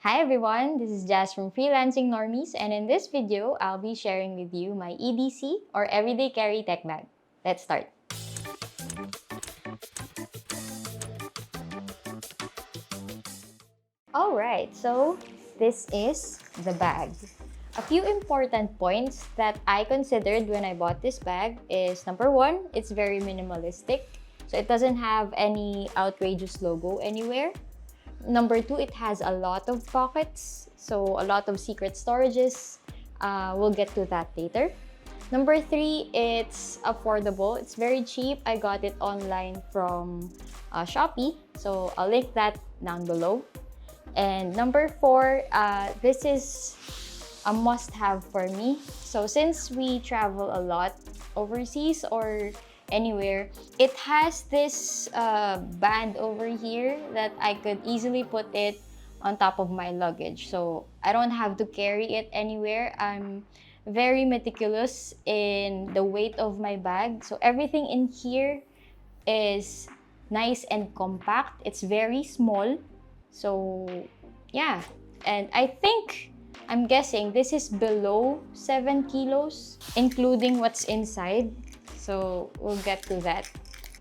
Hi everyone, this is Jazz from Freelancing Normies, and in this video, I'll be sharing with you my EDC or Everyday Carry Tech Bag. Let's start. Alright, so this is the bag. A few important points that I considered when I bought this bag is number one, it's very minimalistic. So it doesn't have any outrageous logo anywhere. Number two, it has a lot of pockets, so a lot of secret storages. We'll get to that later. Number three, it's affordable. It's very cheap. I got it online from Shopee, so I'll link that down below. And number four, this is a must-have for me. So since we travel a lot overseas or anywhere, it has this band over here that I could easily put it on top of my luggage, so I don't have to carry it anywhere. I'm very meticulous in the weight of my bag, so everything in here is nice and compact. It's very small, so yeah. And I'm guessing this is below 7 kilos, including what's inside. So we'll get to that.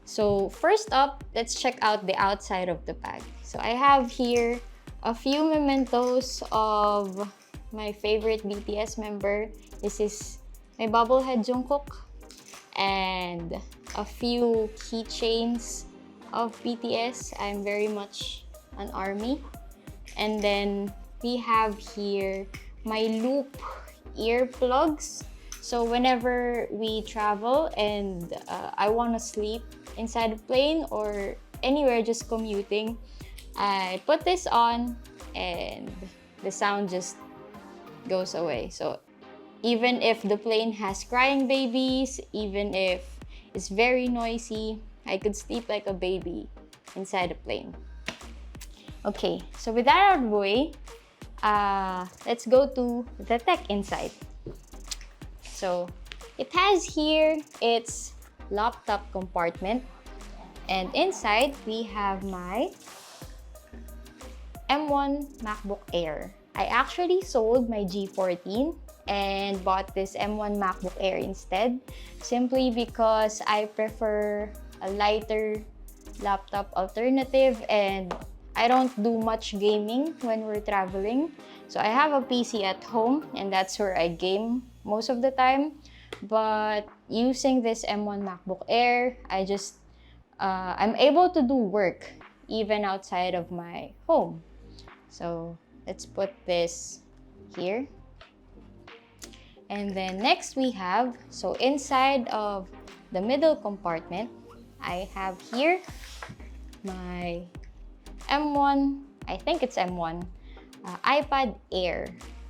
So first up, let's check out the outside of the bag. So I have here a few mementos of my favorite BTS member. This is my bobblehead Jungkook, and a few keychains of BTS. I'm very much an ARMY. And then we have here my Loop earplugs. So whenever we travel and I want to sleep inside a plane or anywhere just commuting, I put this on and the sound just goes away. So even if the plane has crying babies, even if it's very noisy, I could sleep like a baby inside a plane. Okay, so with that out of the way, let's go to the tech inside. So it has here its laptop compartment, and inside we have my M1 MacBook Air. I actually sold my G14 and bought this M1 MacBook Air instead, simply because I prefer a lighter laptop alternative and I don't do much gaming when we're traveling. So I have a PC at home and that's where I game most of the time. But using this M1 MacBook Air, I'm able to do work even outside of my home. So let's put this here. And then next we have, so inside of the middle compartment, I have here my M1, I think it's M1, iPad Air.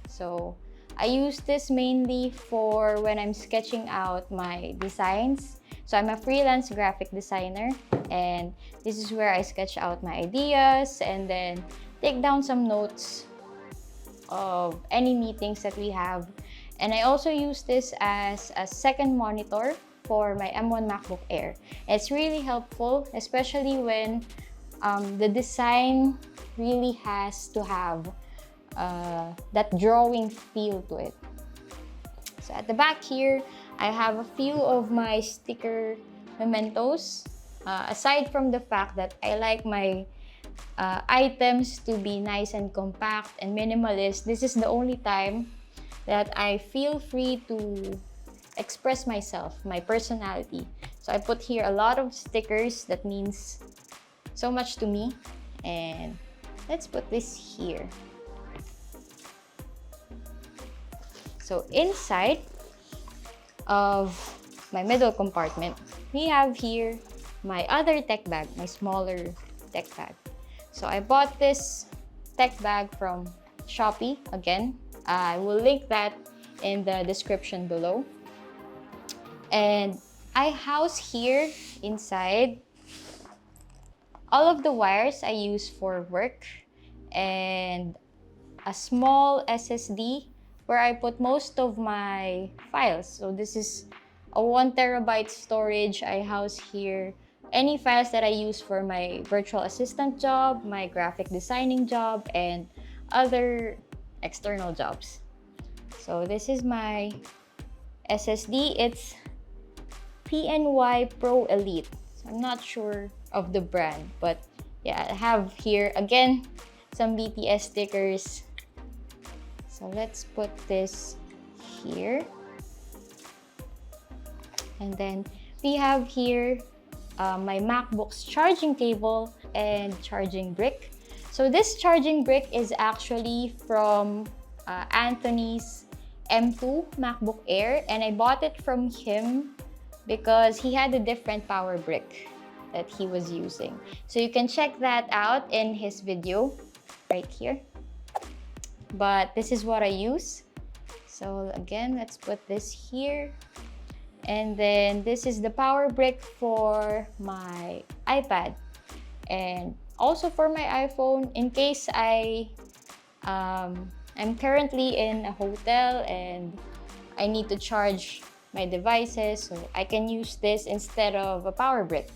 So I use this mainly for when I'm sketching out my designs. So I'm a freelance graphic designer, and this is where I sketch out my ideas and then take down some notes of any meetings that we have. And I also use this as a second monitor for my M1 MacBook Air. It's really helpful, especially when the design really has to have that drawing feel to it. So at the back here, I have a few of my sticker mementos. Aside from the fact that I like my items to be nice and compact and minimalist, this is the only time that I feel free to express myself, my personality. So I put here a lot of stickers that means so much to me. And let's put this here. So inside of my middle compartment, we have here my other tech bag, my smaller tech bag. So I bought this tech bag from Shopee again. I will link that in the description below. And I house here inside all of the wires I use for work and a small SSD where I put most of my files. So this is a 1 terabyte storage. I house here any files that I use for my virtual assistant job, my graphic designing job, and other external jobs. So this is my SSD. It's PNY Pro Elite. I'm not sure of the brand, but yeah, I have here again some BTS stickers. So let's put this here. And then we have here my MacBook's charging cable and charging brick. So this charging brick is actually from Anthony's M2 MacBook Air, and I bought it from him because he had a different power brick that he was using. So you can check that out in his video right here. But this is what I use. So again, let's put this here. And then this is the power brick for my iPad and also for my iPhone in case I'm currently in a hotel and I need to charge my devices, so I can use this instead of a power brick.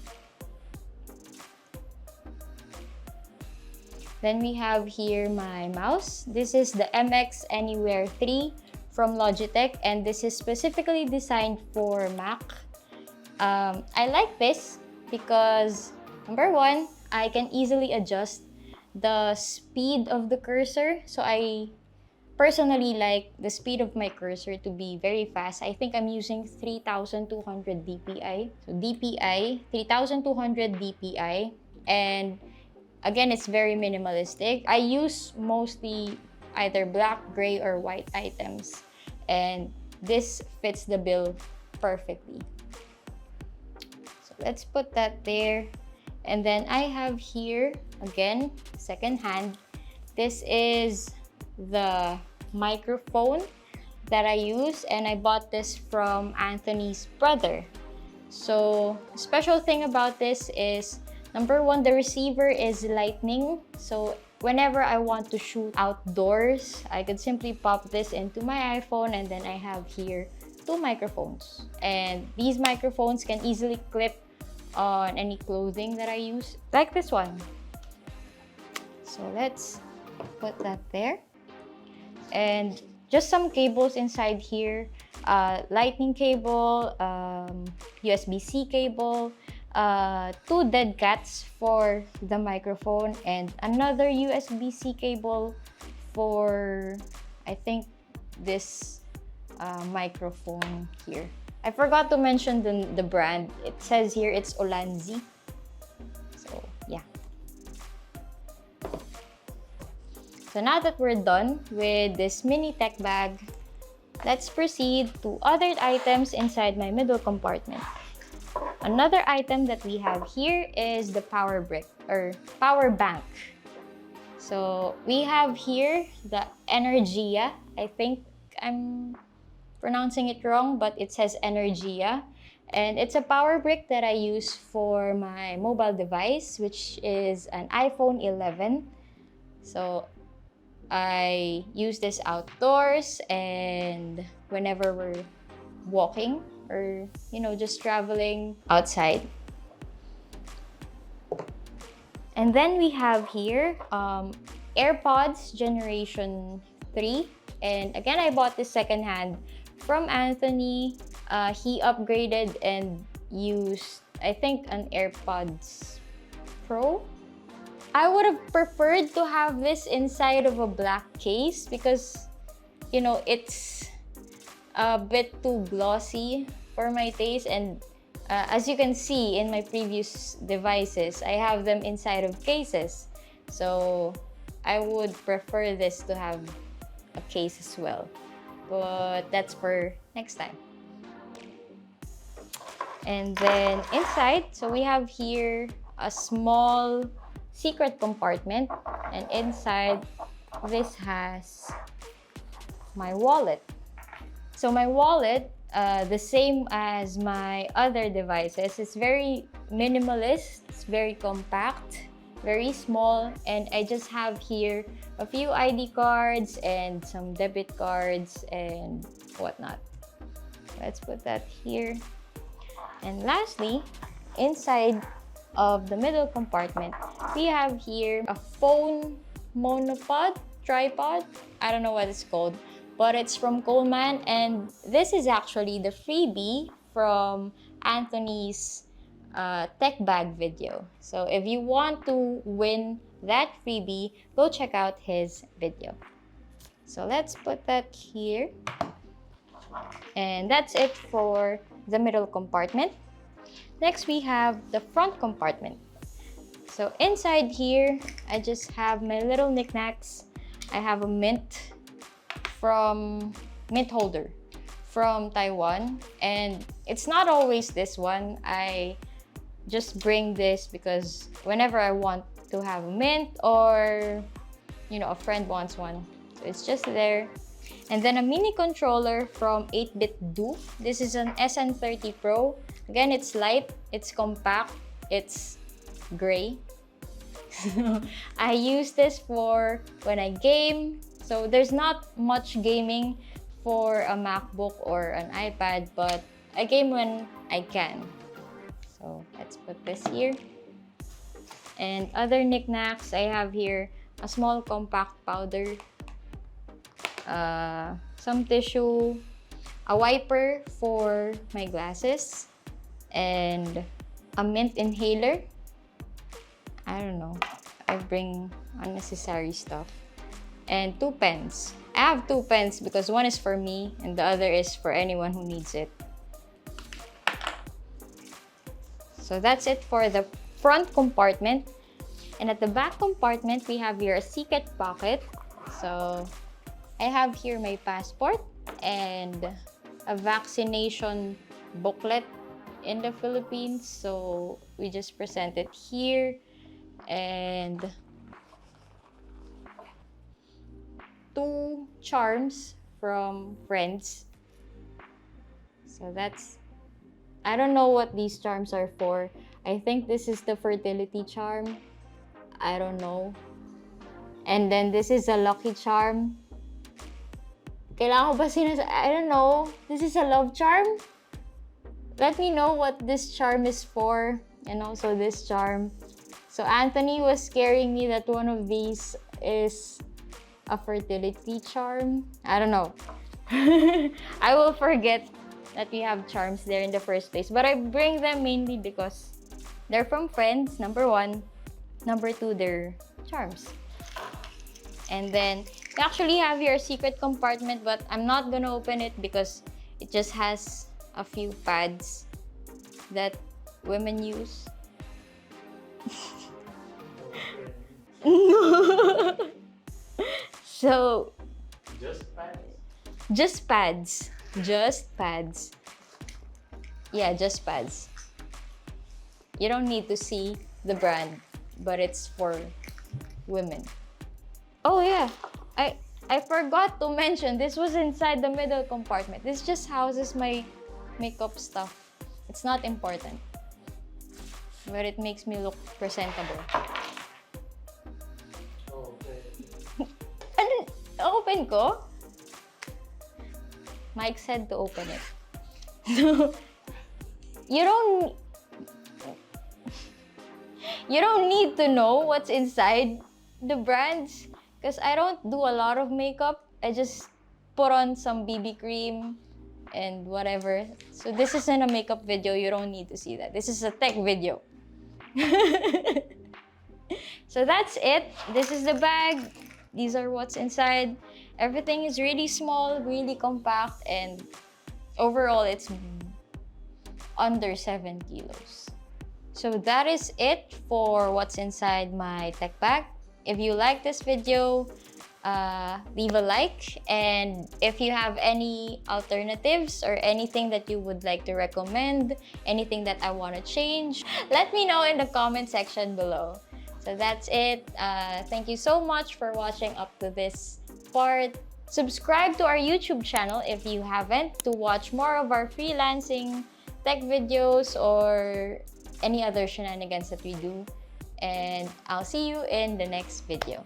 Then we have here my mouse. This is the MX Anywhere 3 from Logitech, and this is specifically designed for Mac. I like this because number one, I can easily adjust the speed of the cursor. So I personally like the speed of my cursor to be very fast. I think I'm using 3200 DPI. So DPI, 3200 DPI. And again, it's very minimalistic. I use mostly either black, gray, or white items. And this fits the bill perfectly. So let's put that there. And then I have here, again, secondhand. This is the microphone that I use, and I bought this from Anthony's brother. So the special thing about this is, number one, the receiver is lightning. So whenever I want to shoot outdoors, I could simply pop this into my iPhone, and then I have here two microphones. And these microphones can easily clip on any clothing that I use, like this one. So let's put that there. And just some cables inside here, lightning cable, USB-C cable, two dead cats for the microphone, and another USB-C cable for, I think, this microphone here. I forgot to mention the brand. It says here it's Ulanzi. So yeah. So now that we're done with this mini tech bag, let's proceed to other items inside my middle compartment. Another item that we have here is the power brick or power bank. So we have here the Energea. I think I'm pronouncing it wrong, but it says Energea. And it's a power brick that I use for my mobile device, which is an iPhone 11. So I use this outdoors and whenever we're walking or, you know, just traveling outside. And then we have here AirPods Generation 3. And again, I bought this secondhand from Anthony. He upgraded and used, I think, an AirPods Pro. I would have preferred to have this inside of a black case because, you know, it's a bit too glossy for my taste. And as you can see in my previous devices, I have them inside of cases. So I would prefer this to have a case as well. But that's for next time. And then inside, so we have here a small secret compartment, and inside this has my wallet. So my wallet, the same as my other devices, it's very minimalist, it's very compact, very small, and I just have here a few ID cards and some debit cards and whatnot. Let's put that here. And lastly, inside of the middle compartment, we have here a phone monopod tripod. I don't know what it's called, but it's from Coleman, and this is actually the freebie from Anthony's Techbag video. So if you want to win that freebie, go check out his video. So let's put that here. And that's it for the middle compartment. Next, we have the front compartment. So inside here, I just have my little knickknacks. I have a mint holder from Taiwan, and it's not always this one. I just bring this because whenever I want to have a mint, or a friend wants one, so it's just there. And then a mini controller from 8-bit Do. This is an SN30 Pro. Again, it's light, it's compact, it's gray. I use this for when I game. So there's not much gaming for a MacBook or an iPad, but I game when I can. So let's put this here. And other knickknacks, I have here a small compact powder, some tissue, a wiper for my glasses, and a mint inhaler. I don't know, I bring unnecessary stuff. And 2 pens. I have 2 pens because one is for me and the other is for anyone who needs it. So that's it for the front compartment. And at the back compartment, we have here a secret pocket. So I have here my passport and a vaccination booklet in the Philippines. So we just present it here. And 2 charms from friends. So I don't know what these charms are for. I think this is the fertility charm. I don't know. And then this is a lucky charm. Kailangan ko ba I don't know. This is a love charm. Let me know what this charm is for. And also this charm. So Anthony was scaring me that one of these is a fertility charm. I don't know. I will forget that we have charms there in the first place. But I bring them mainly because they're from friends, number 1. Number 2, they're charms. And then we actually have here a secret compartment, but I'm not gonna open it because it just has a few pads that women use. So just pads? Just pads. Just pads. Yeah, just pads. You don't need to see the brand, but it's for women. Oh yeah, I forgot to mention, this was inside the middle compartment. This just houses my makeup stuff. It's not important, but it makes me look presentable. Ano? Open ko? Mike said to open it. You don't need to know what's inside the brands because I don't do a lot of makeup. I just put on some BB cream and whatever. So this isn't a makeup video. You don't need to see that. This is a tech video. So that's it. This is the bag. These are what's inside. Everything is really small, really compact, and overall it's under 7 kilos. So that is it for what's inside my tech bag. If you like this video, leave a like, and if you have any alternatives or anything that you would like to recommend, anything that I want to change, let me know in the comment section below. So that's it. Thank you so much for watching up to this part. Subscribe to our YouTube channel if you haven't to watch more of our freelancing tech videos or any other shenanigans that we do. And I'll see you in the next video.